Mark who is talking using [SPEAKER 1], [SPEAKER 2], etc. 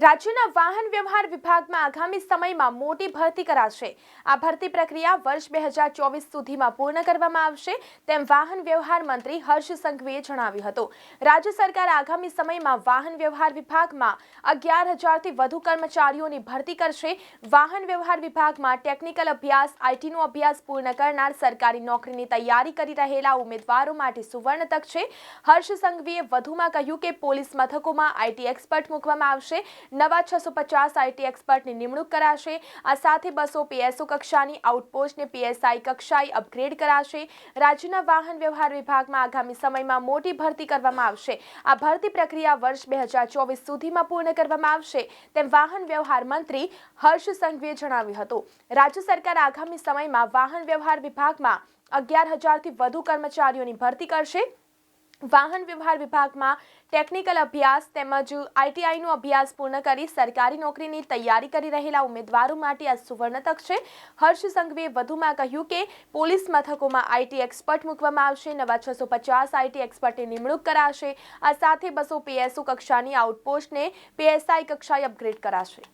[SPEAKER 1] રાજ્યના વાહન વ્યવહાર વિભાગમાં આગામી સમયમાં મોટી ભરતી કરાશે। આ ભરતી પ્રક્રિયા વર્ષ 2024 સુધીમાં પૂર્ણ કરવામાં આવશે તેમ વાહન વ્યવહાર મંત્રી હર્ષ સંઘવીએ જણાવ્યું હતું। રાજ્ય સરકાર આગામી સમયમાં વાહન વ્યવહાર વિભાગમાં 11,000 થી વધુ કર્મચારીઓની ભરતી કરશે। વાહન વ્યવહાર વિભાગમાં ટેકનિકલ અભ્યાસ આઈટીનો અભ્યાસ પૂર્ણ કરનાર સરકારી નોકરીની તૈયારી કરી રહેલા ઉમેદવારો માટે સુવર્ણ તક છે। હર્ષ સંઘવીએ વધુમાં કહ્યું કે પોલીસ મથકોમાં આઈટી એક્સપર્ટ મૂકવામાં આવશે। નવા 650 આઈટી એક્સપર્ટની નિમણૂક કરાશે। આ સાથે 200 પીએસઓ કક્ષાની આઉટપોસ્ટને પીએસઆઈ કક્ષાએ અપગ્રેડ કરાશે। રાજ્યના વાહન વ્યવહાર વિભાગમાં આગામી સમયમાં મોટી ભરતી કરવામાં આવશે। આ ભરતી પ્રક્રિયા વર્ષ 2024 સુધીમાં પૂર્ણ કરવામાં આવશે તેમ વાહન વ્યવહાર મંત્રી હર્ષ સંઘવીએ જણાવ્યું હતું। રાજ્ય સરકાર આગામી સમયમાં વાહન વ્યવહાર વિભાગમાં 11,000 થી વધુ કર્મચારીઓની ભરતી કરશે। વાહન વ્યવહાર વિભાગમાં ટેકનિકલ અભ્યાસ તેમજ આઈટીઆઈનો અભ્યાસ પૂર્ણ કરી સરકારી નોકરીની તૈયારી કરી રહેલા ઉમેદવારો માટે આ સુવર્ણ તક છે। હર્ષ સંઘવીએ વધુમાં કહ્યું કે પોલીસ મથકોમાં આઈટી એક્સપર્ટ મૂકવામાં આવશે। નવા 650 આઈટી એક્સપર્ટની નિમણૂક કરાશે। આ સાથે 200 પીએસઓ કક્ષાની આઉટપોસ્ટને પીએસઆઈ કક્ષાએ અપગ્રેડ કરાશે।